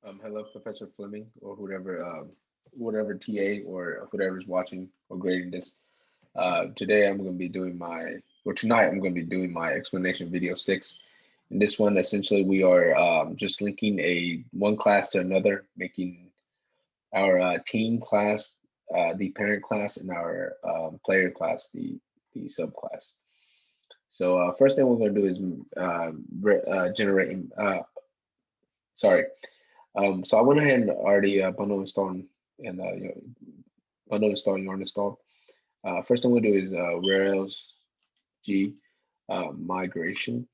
Hello, Professor Fleming, or whatever TA or whoever's watching or grading this. Today I'm going to be doing tonight I'm going to be doing my explanation video 6. In this one, essentially, we are just linking one class to another, making our team class the parent class and our player class the subclass. So first thing we're going to do is generating. Sorry. So I went ahead and already bundle installed and bundle install yarn installed. First thing we'll do is Rails G migration.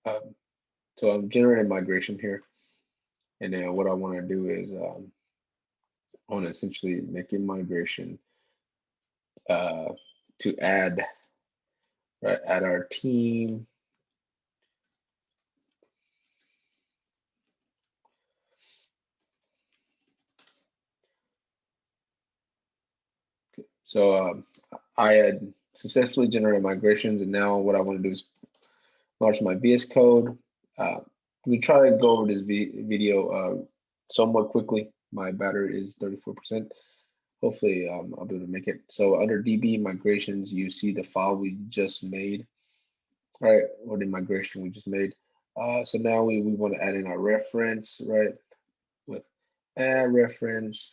Um, so I'm generating migration here, and then what I want to do is I want to essentially make a migration uh, to add our team. So I had successfully generated migrations, and now what I want to do is launch my VS Code. Uh, we try to go over this video somewhat quickly. My battery is 34%. Hopefully, I'll be able to make it. So under DB migrations, you see the file we just made, right? Or the migration we just made. So now we want to add in our reference, right? With add reference,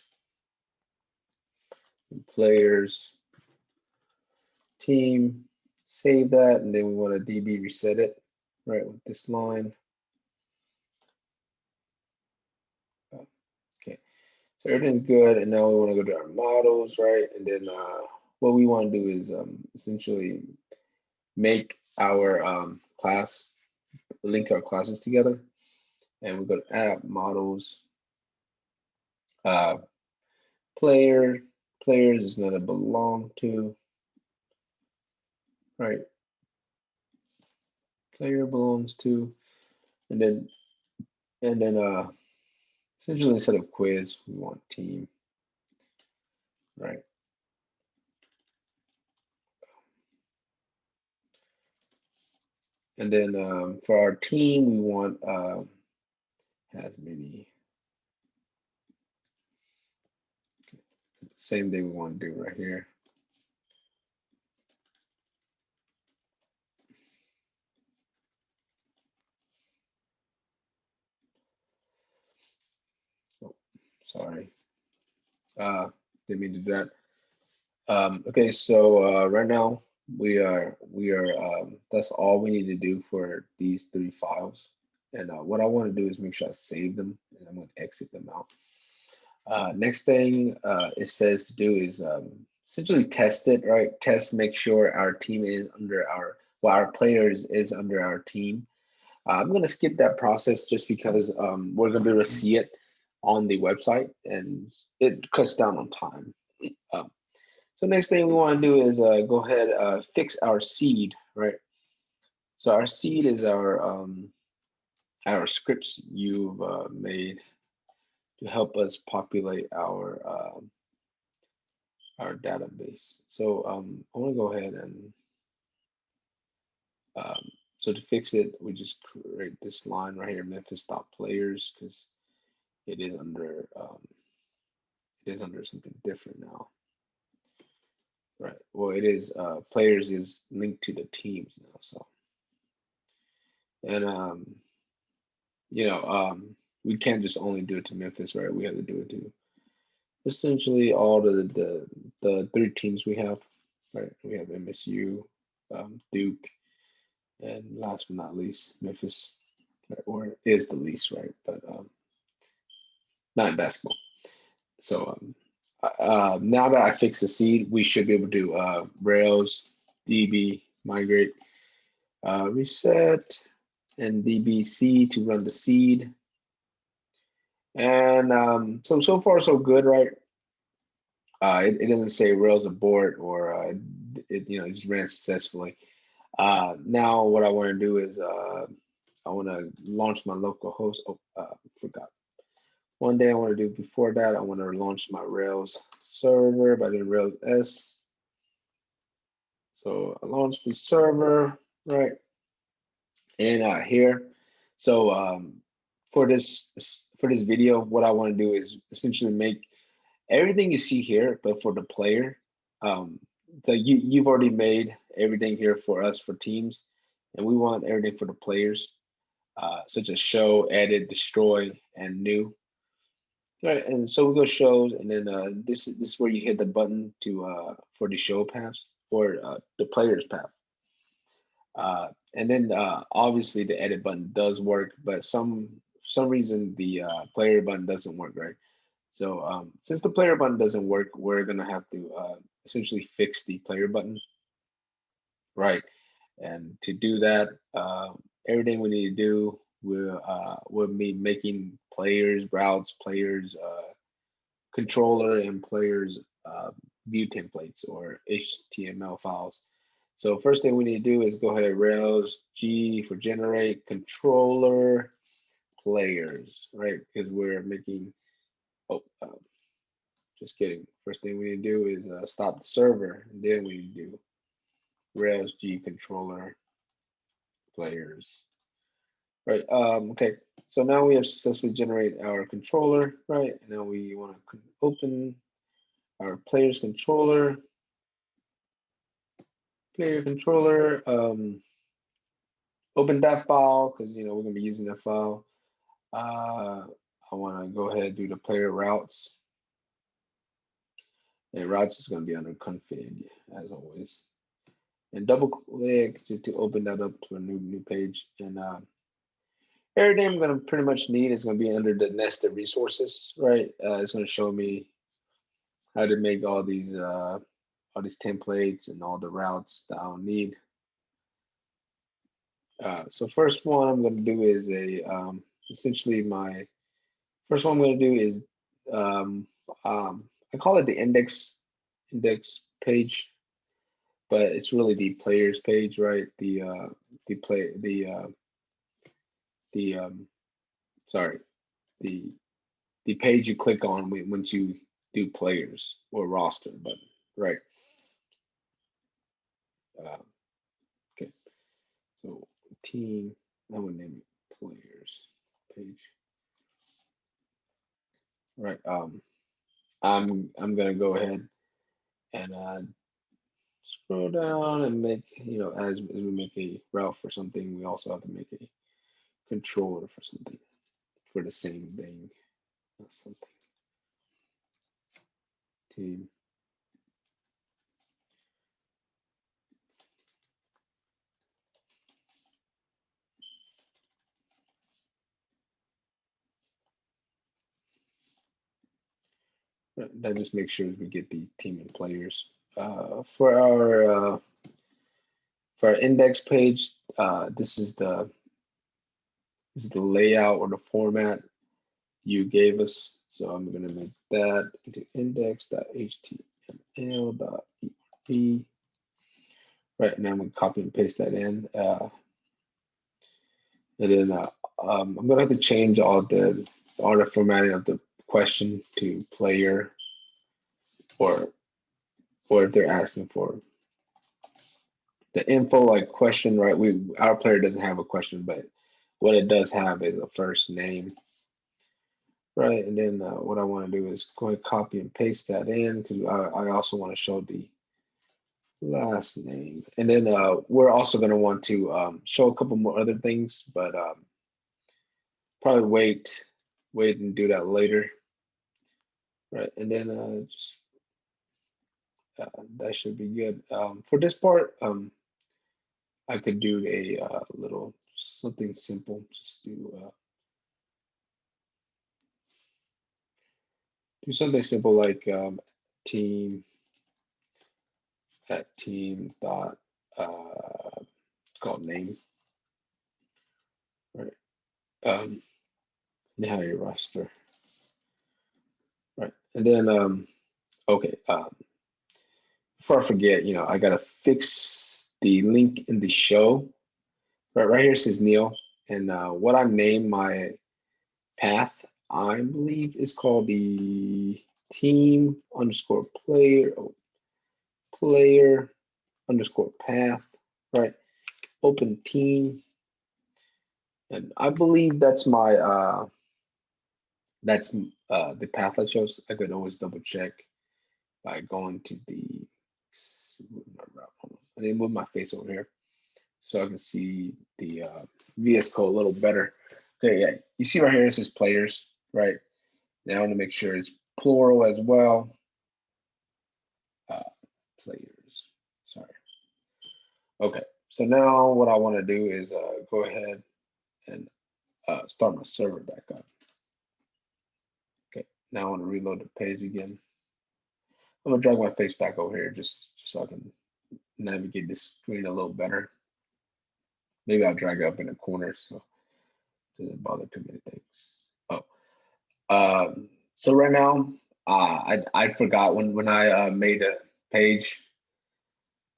players, team, save that, and then we want to DB reset it, right? With this line. Okay, so everything's good, and now we want to go to our models, right? And then what we want to do is essentially make our class, link our classes together, and we go to app models, uh, player, players is going to belong to, right? Player belongs to, and then essentially instead of quiz, we want team, right? And then for our team, we want has many. Same thing we want to do right here. Oh, sorry, didn't mean to do that. Okay, so right now we are that's all we need to do for these 3 files. And what I want to do is make sure I save them, and I'm going to exit them out. Next thing it says to do is essentially test it, right? Test, make sure our team is under our players is under our team. I'm going to skip that process just because we're going to be able to see it on the website, and it cuts down on time. Um, so next thing we want to do is go ahead fix our seed, right? So our seed is our scripts you've made to help us populate our database. So I want to go ahead and um, so to fix it, we just create this line right here, Memphis dot players, because it is under something different now, right? Well, it is players is linked to the teams now, so and we can't just only do it to Memphis, right? We have to do it to essentially all the 3 teams we have, right? We have MSU, Duke, and last but not least, Memphis, right? Or is the least, right? But not in basketball. So now that I fixed the seed, we should be able to do Rails, DB, migrate, reset, and DBC to run the seed. And so far so good, right? It doesn't say Rails abort or it just ran successfully. Now what I want to do is I want to launch my local host. Oh, forgot. One day I want to do before that. I want to launch my Rails server by doing Rails S. So I launched the server, right? And here, so for this video, what I want to do is essentially make everything you see here, but for the player. Um, so you've already made everything here for us for teams, and we want everything for the players, such as show, edit, destroy, and new. Right, and so we go shows, and then this is where you hit the button to for the show paths or the players path. And then obviously the edit button does work, but for some reason the player button doesn't work, right? So since the player button doesn't work, we're gonna have to essentially fix the player button, right? And to do that, everything we need to do, we'll be making players, routes, players, controller, and players view templates or HTML files. So first thing we need to do is go ahead, Rails G for generate controller players, right? Because we're making, oh, just kidding. First thing we need to do is stop the server, and then we need to do Rails G controller players, right? Okay, so now we have successfully generated our controller, right? Now we want to open our players controller, player controller, open that file because we're gonna be using that file. I want to go ahead and do the player routes. And routes is going to be under config as always. And double click to open that up to a new page. And everything I'm going to pretty much need is going to be under the nested resources, right? It's going to show me how to make all these templates and all the routes that I'll need. So first one I'm going to do is essentially my first one I'm going to do is I call it the index page, but it's really the players page, right? Sorry, the page you click on once you do players or roster button, right? Okay, so team, I would name it players page, right? I'm gonna go ahead and scroll down and make, as we make a route for something, we also have to make a controller for something for the same thing. Something team. That just makes sure we get the team and players. For our index page, this is the layout or the format you gave us. So I'm going to make that into index.html.erb. Right now, I'm going to copy and paste that in. And then I'm going to have to change all the formatting of the question to player, or if they're asking for the info like question, right? Our player doesn't have a question, but what it does have is a first name, right? And then what I want to do is go ahead, copy and paste that in because I also want to show the last name. And then we're also going to want to show a couple more other things, but probably wait and do that later, right? And then just that should be good. For this part, I could do a little something simple. Just do something simple like team at team dot it's called name, right? Now your roster, right? And then okay, before I forget, I gotta fix the link in the show. Right here says Neil, and what I named my path, I believe, is called the team underscore player underscore path, right? Open team. And I believe that's my that's the path I chose. I could always double check by going to the I didn't move my face over here so I can see the VS Code a little better. Okay, yeah, you see right here it says players, right? Now I want to make sure it's plural as well. Uh, Players, sorry. Okay, so now what I want to do is go ahead and start my server back up. Okay, now I want to reload the page again. I'm gonna drag my face back over here just so I can navigate this screen a little better. Maybe I'll drag it up in the corner so it doesn't bother too many things. Oh, so right now, I forgot when I made a page,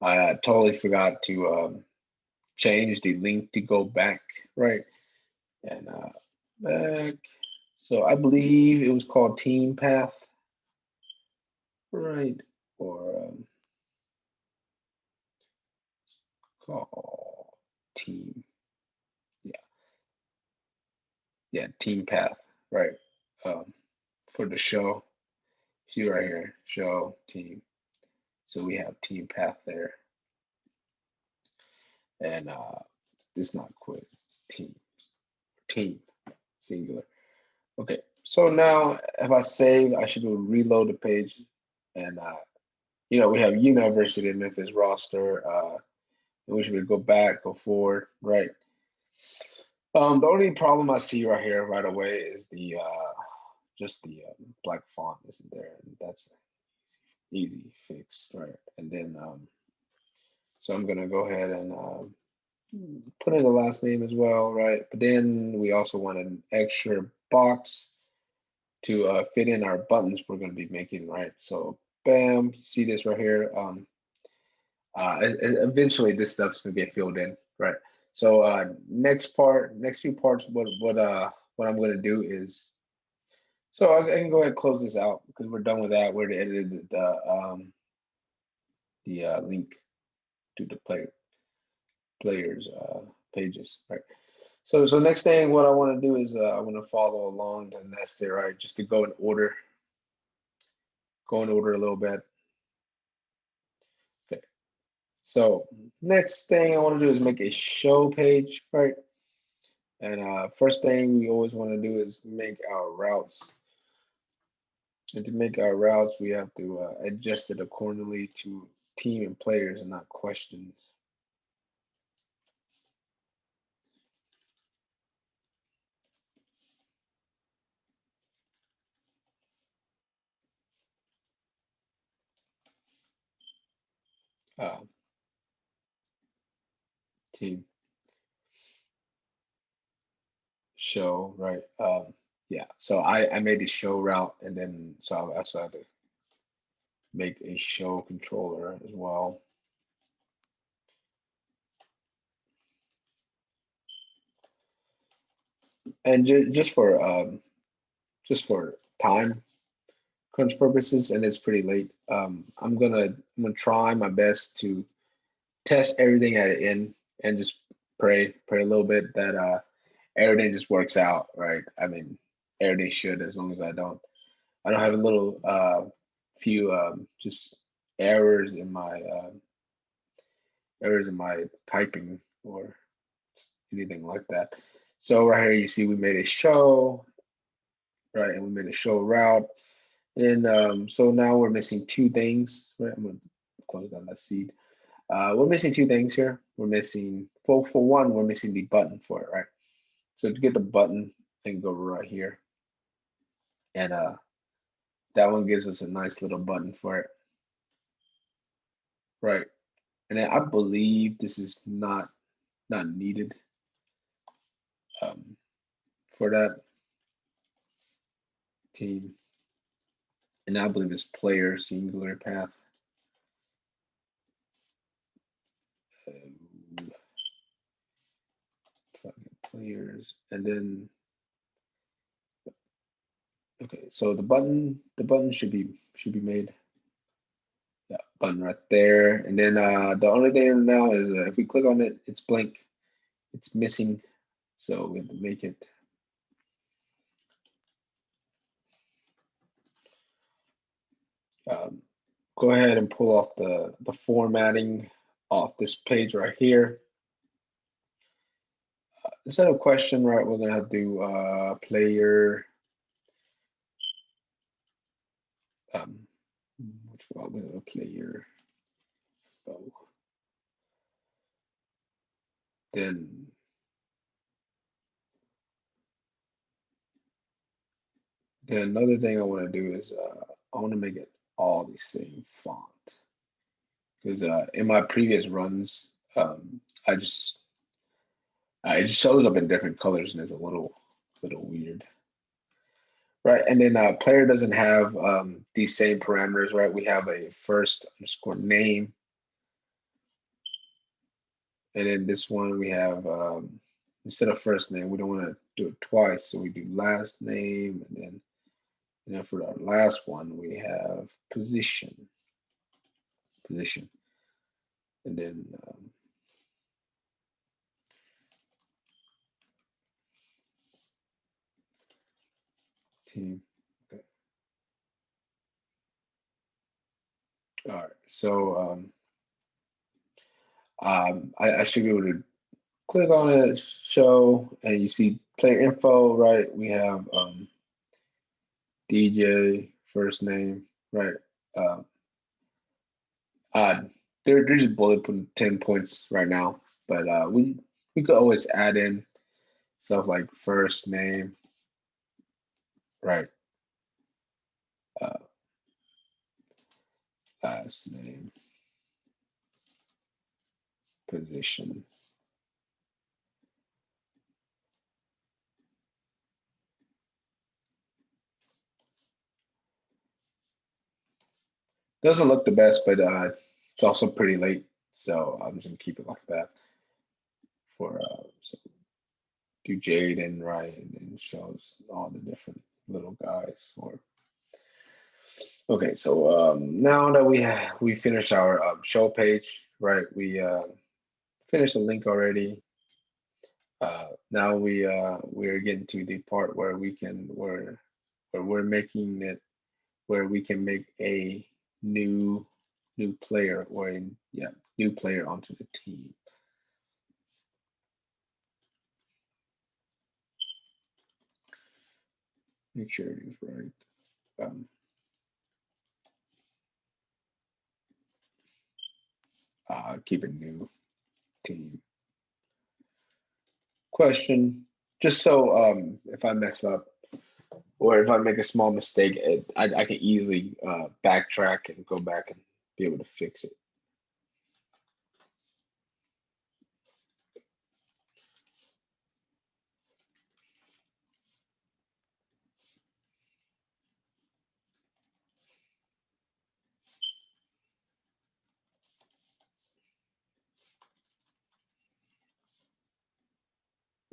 I totally forgot to change the link to go back, right? And back. So I believe it was called Team Path, right? Or call Team, yeah, yeah, Team Path, right? Um, for the show. See right here, show team. So we have Team Path there, and this is not quiz, it's team, singular. Okay, so now if I save, I should go reload the page, and we have University of Memphis roster. And we should go back, go forward, right? The only problem I see right here right away is the just the black font isn't there, and that's easy fix, right? And then so I'm gonna go ahead and put in the last name as well, right? But then we also want an extra box to fit in our buttons we're going to be making, right? So bam, see this right here. Eventually this stuff's going to get filled in, right? So next few parts, what I'm going to do is, so I can go ahead and close this out because we're done with that. We're edited the link to the players pages, right? So next thing, what I want to do is I want to follow along the nested, right? Just to go in order a little bit. Okay. So next thing I want to do is make a show page, right? And first thing we always want to do is make our routes. And to make our routes, we have to adjust it accordingly to team and players and not questions. Uh, Team show, right? Yeah. So I made the show route, and then so I also had to make a show controller as well. And just for time crunch purposes, and it's pretty late. I'm gonna try my best to test everything at the end and just pray a little bit that everything just works out, right? I mean, everything should, as long as I don't have a little few just errors in my typing or anything like that. So right here you see we made a show, right? And we made a show route. And so now we're missing two things. Right? I'm gonna close down that seed. We're missing two things here. We're missing for one, we're missing the button for it, right? So to get the button, I can go right here, and that one gives us a nice little button for it, right? And then I believe this is not needed um, for that team, and I believe it's player singular path. Um, Players, and then okay, so the button should be made. Yeah, button right there, and then the only thing now is if we click on it, it's blank, it's missing. So we have to make it. Um, Go ahead and pull off the formatting off this page right here. Instead of question, right, we're gonna do player. Which one? We're gonna player. So then another thing I want to do is I want to make it all the same font because in my previous runs, I just it just shows up in different colors and it's a little weird, right? And then player doesn't have these same parameters, right? We have a first underscore name, and then this one we have instead of first name, we don't want to do it twice, so we do last name, and then for our last one we have position, and then team. Okay. All right. So I should be able to click on it, show, and you see player info, right? We have DJ, first name, right? Um, uh, they're just bullet point 10 points right now, but we could always add in stuff like first name, right? Uh, Last name, position. Doesn't look the best, but it's also pretty late, so I'm just gonna keep it like that for so do Jaden, right, and then shows all the different little guys. Or okay, so now that we finished our show page, right? We finished the link already. Now we're getting to the part where we can where we're making it where we can make a new player or a, yeah, new player onto the team. Make sure it is right. Keep it new team. Question, just so if I mess up or if I make a small mistake, I can easily backtrack and go back and be able to fix it.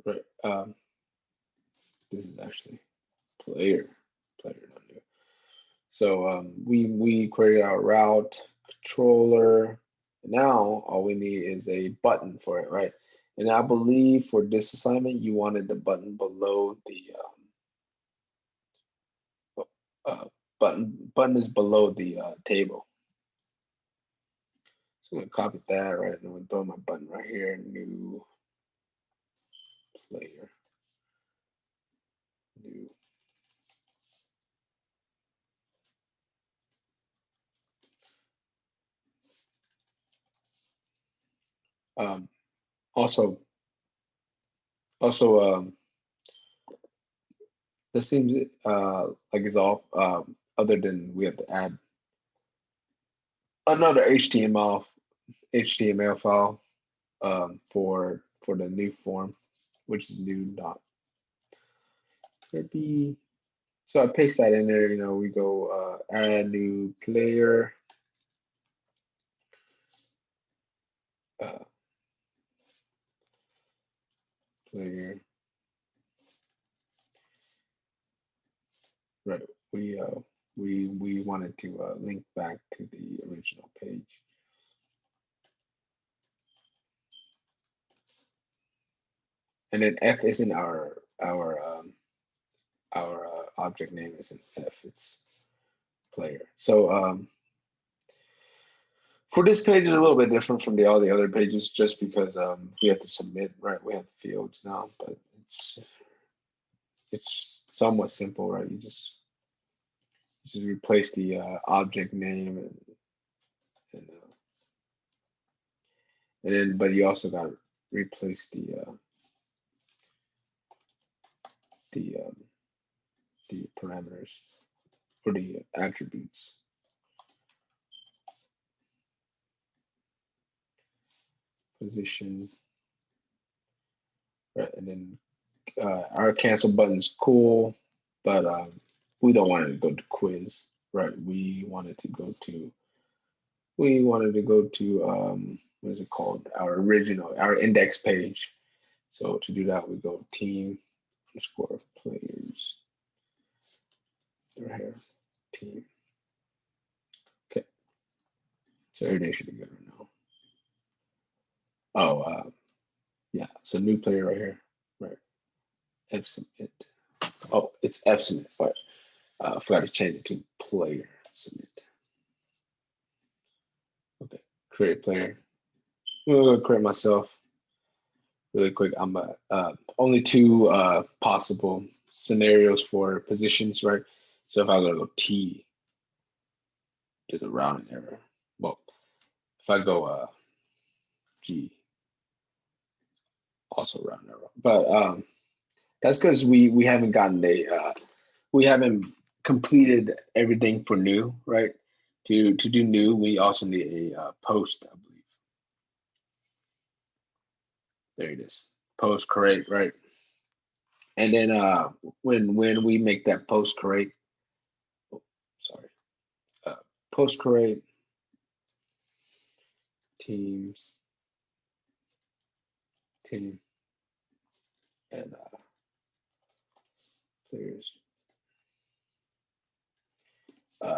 Right. This is actually player, not new. So we created our route controller. Now all we need is a button for it, right? And I believe for this assignment, you wanted the button below the button is below the table. So I'm gonna copy that, right? And I'm gonna throw my button right here, new player, new. Um, also, also, this seems like it's all other than we have to add another HTML file for the new form, which is new dot be. So I paste that in there. You know, we go add new player. Uh, Player. Right. We wanted to link back to the original page. and then F isn't our object name isn't F, it's player. So for this page is a little bit different from all the other pages just because we have to submit, right? We have fields now, but it's somewhat simple, right? You just replace the object name and, uh, and then but you also got to replace the the parameters or the attributes. Position, right? And then our cancel button's cool, but we don't want it to go to quiz, right? We wanted to go to what is it called? Our index page. So to do that, we go team underscore players right here, team. Okay, so everything should be good right now. Oh, yeah. So new player right here, right? F submit. Oh, it's F submit, but I forgot to change it to player submit. Okay, create player. I'm gonna create myself really quick. I'm only two possible scenarios for positions, right? So if I go T, there's a rounding error. Well, if I go G, also rounding error. But that's because we haven't gotten we haven't completed everything for new, right? To do new, we also need a post, I believe. There it is. Post create, right? And then when we make that post create, oh, sorry, uh, post create teams team and players.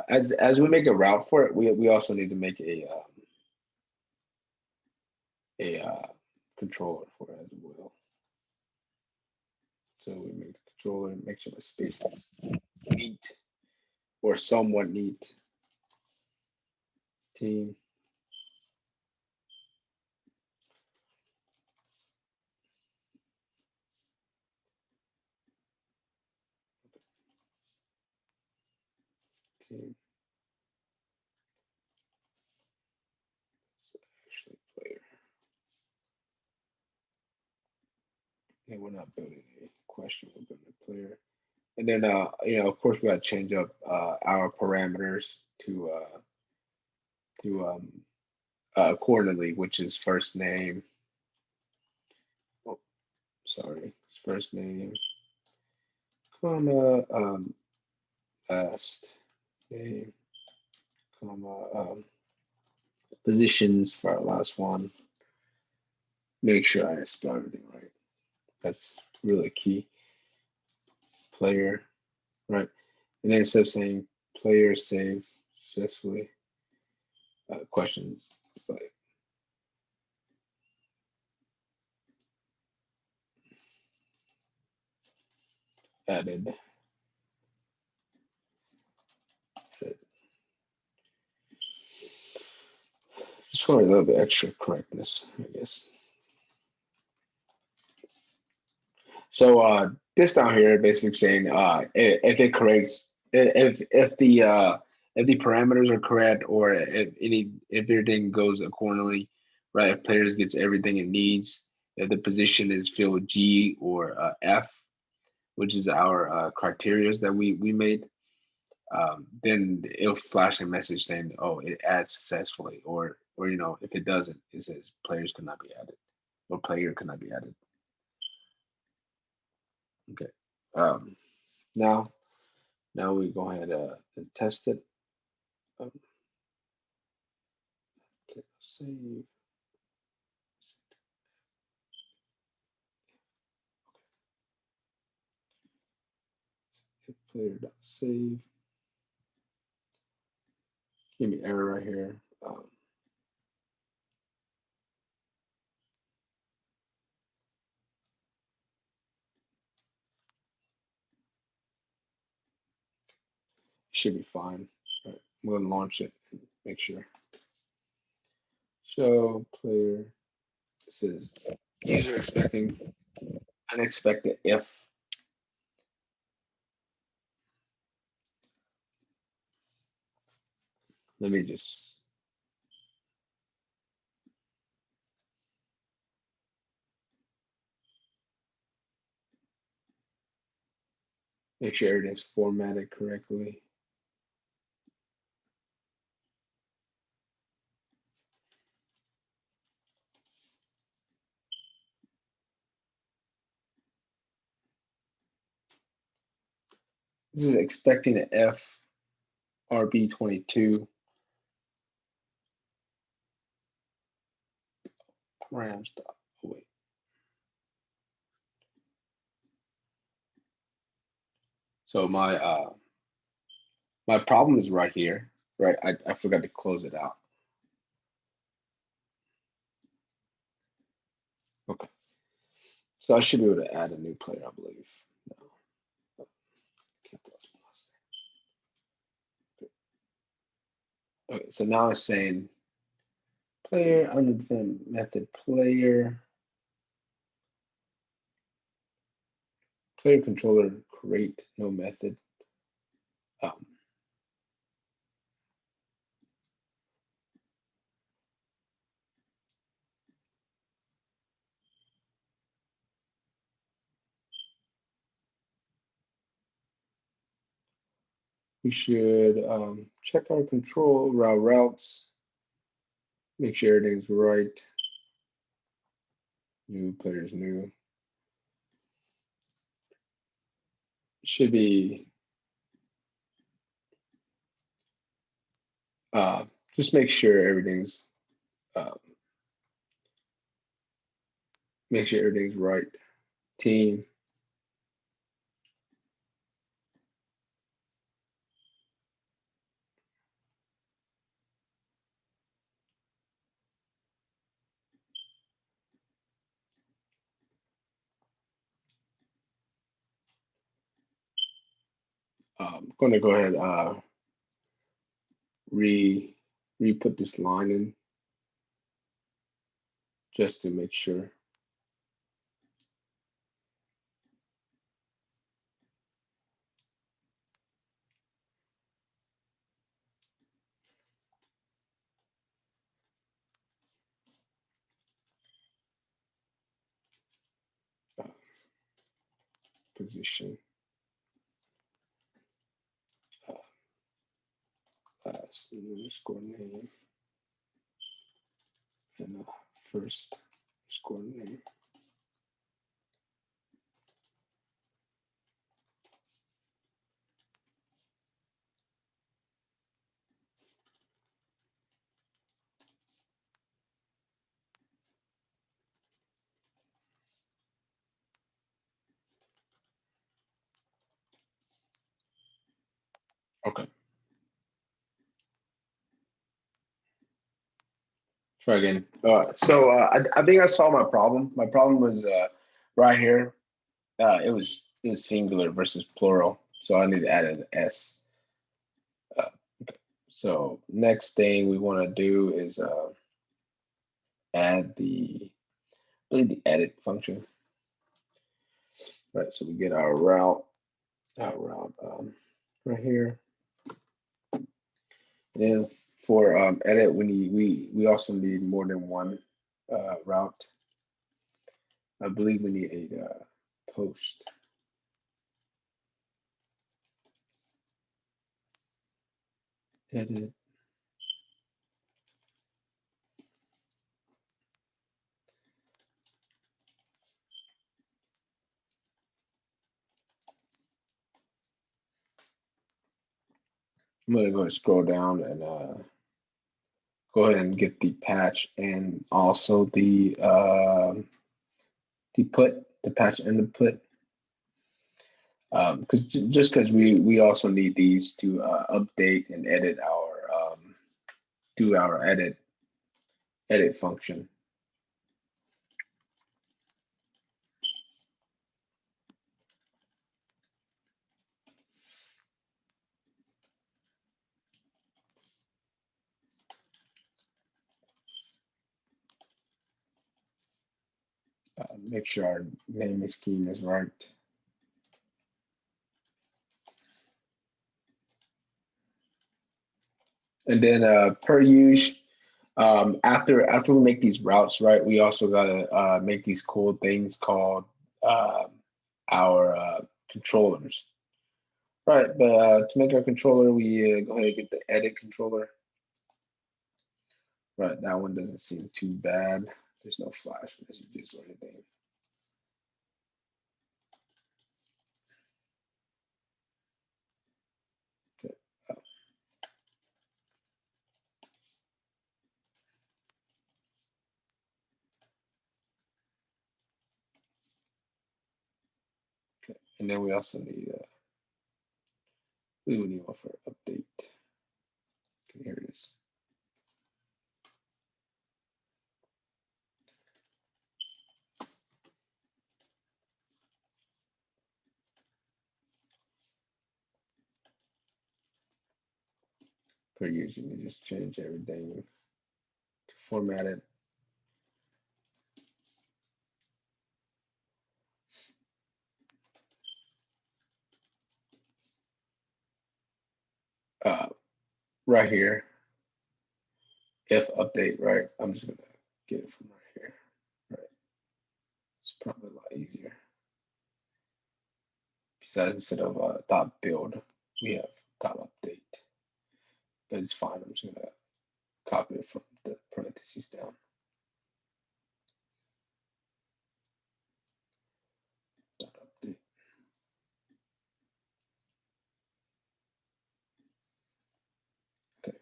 As we make a route for it, we also need to make a controller for it as well. So we make the controller and make sure the space is neat or somewhat neat. Team. Team. So actually player. And we're not building a question, we're building a player. And then of course we gotta change up our parameters to accordingly, which is first name. Oh, sorry, first name, comma, last name, comma, positions for our last one. Make sure I spell everything right. That's really key. Player, right? And then instead of saying player save successfully, questions like added. Just for a little bit extra correctness, I guess. So this down here basically saying if it corrects if the parameters are correct or if everything goes accordingly, right? If players gets everything it needs, if the position is filled G or F, which is our criteria that we made, then it'll flash a message saying, "Oh, it adds successfully," or if it doesn't, it says players cannot be added or player cannot be added. Okay. Um, now, now we go ahead and test it. Um, okay, save. Hit player.save. Give me error right here. should be fine. All right, I'm going to launch it and make sure. Show player. It says user expecting unexpected if. Let me just make sure everything's formatted correctly. This is expecting an F RB22 params. Oh, wait. So my problem is right here, right? I forgot to close it out. Okay. So I should be able to add a new player, I believe. No. Okay, so now it's saying player undefined method player controller create no method. Um, we should check our control routes, make sure everything's right. New players new. Should be just make sure everything's right. Team. I'm going to go ahead re-put this line in just to make sure. Position. Last underscore name and first underscore name. Okay. Try again. I think I saw my problem. My problem was right here. It was singular versus plural, so I need to add an S. Okay. So next thing we want to do is add the edit function. Right. So we get our route right here. And for edit, we also need more than one route. I believe we need a post. Edit. I'm gonna go and scroll down and go ahead and get the patch and also the patch and the put. Because just because we also need these to update and edit our do our edit function. make sure our naming scheme is right. And then per use, after we make these routes, right, we also gotta make these cool things called our controllers. Right, but to make our controller, we go ahead and get the edit controller. Right, that one doesn't seem too bad. There's no flash messages or anything. Okay. Okay, and then we also need we would need one for update. Okay, here it is. Per user, you just change everything to format it. Right here, if update, right? I'm just gonna get it from right here. Right, it's probably a lot easier. Besides, instead of dot build, we have dot update, but it's fine. I'm just gonna copy it from the parentheses down. Dot update. Okay,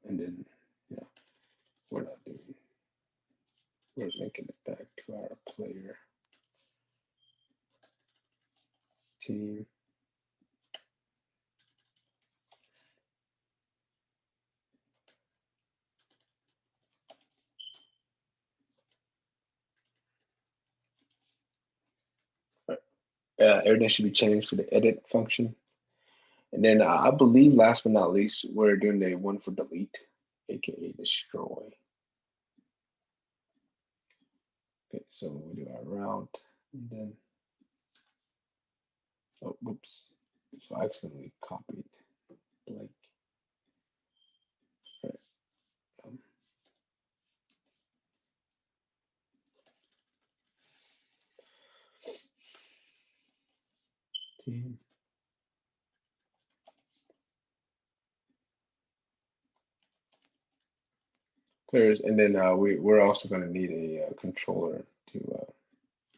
and then yeah, we're not doing. We're linking it back to our player team. Everything should be changed to the edit function. And then I believe last but not least, we're doing a one for delete, aka destroy. Okay, so we do our route and then, oh, whoops. So I accidentally copied blank. Right. Um, team. Players, and then we're also going to need a controller to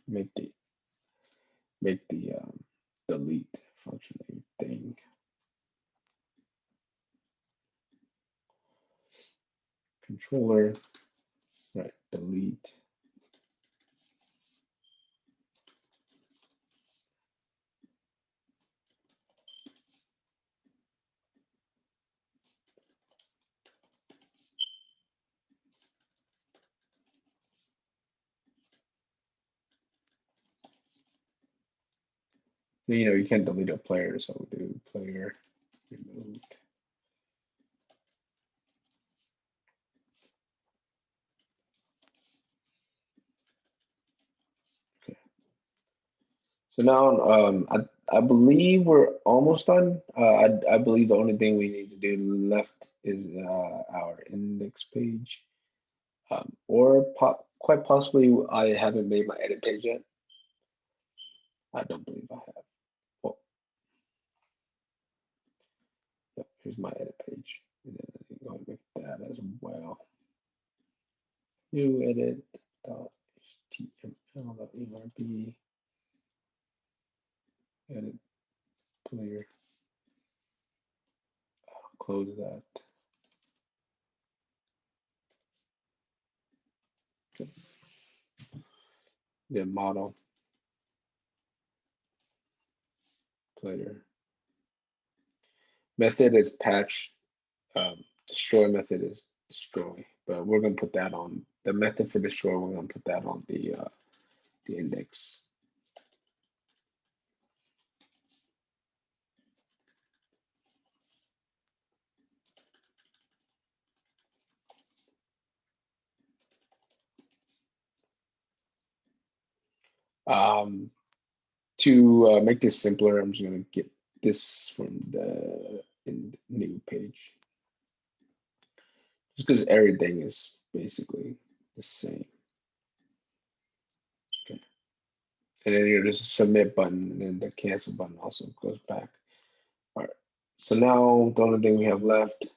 make the delete function a thing. Controller, right? Delete. So, you can't delete a player, so we do player removed. Okay. So now, I believe we're almost done. I believe the only thing we need to do left is our index page, or quite possibly I haven't made my edit page yet. I don't believe I have. Well, yep, here's my edit page. And then I'm going to make that as well. New edit .html.erb edit player. Close that. Okay. Then model player. Method is patch. Destroy method is destroy, but we're gonna put that on the method for destroy. We're gonna put that on the index. To make this simpler, I'm just going to get this from the new page, just because everything is basically the same. Okay. And then there's a submit button, and then the cancel button also goes back. All right. So now the only thing we have left,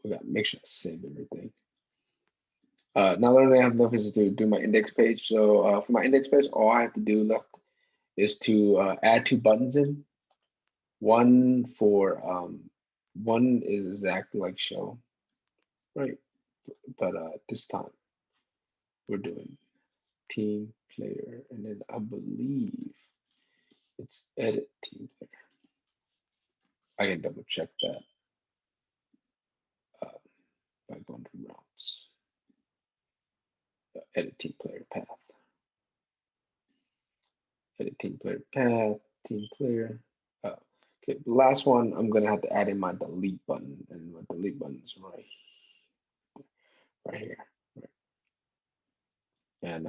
we got to make sure I save everything. Now the only thing I have left is to do my index page. So for my index page, all I have to do left is to add 2 buttons in. One is exactly like show, right? But this time we're doing team player, and then I believe it's edit team player. I can double check that by going to routes. Edit team player path. Edit team player path, team player. Okay, the last one, I'm gonna have to add in my delete button, and my delete button is right here. Right. And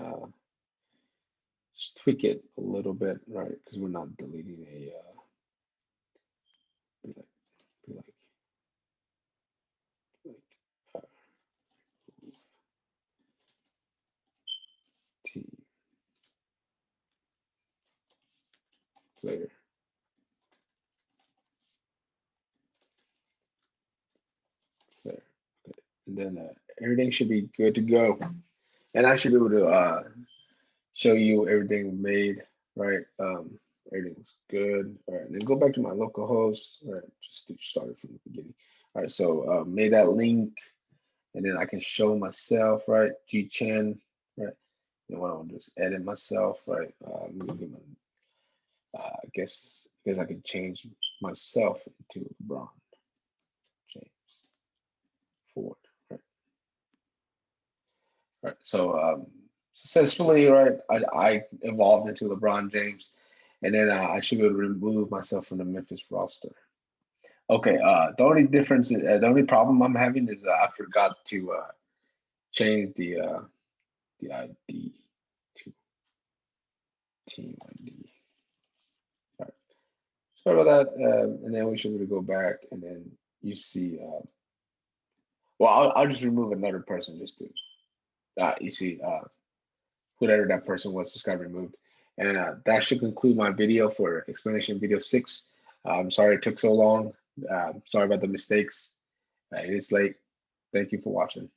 just tweak it a little bit, right? Because we're not deleting a be like uh, team player. There. Okay. And then everything should be good to go. And I should be able to show you everything made, right? Everything's good. All right, and then go back to my local host. All right, just to start it from the beginning. All right, so made that link, and then I can show myself, right? G Chen, right? And what I want to do is edit myself, right? I guess I can change myself into LeBron James Ford, right? Right. So successfully, right, I evolved into LeBron James, and then I should be able to remove myself from the Memphis roster. Okay. The only difference, the only problem I'm having is I forgot to change the ID to team ID. All right. Sorry about that. And then we should be able to go back, and then you see. Well, I'll just remove another person just to you see whoever that person was just got removed. And that should conclude my video for explanation video 6. I'm sorry it took so long. Sorry about the mistakes. It is late. Thank you for watching.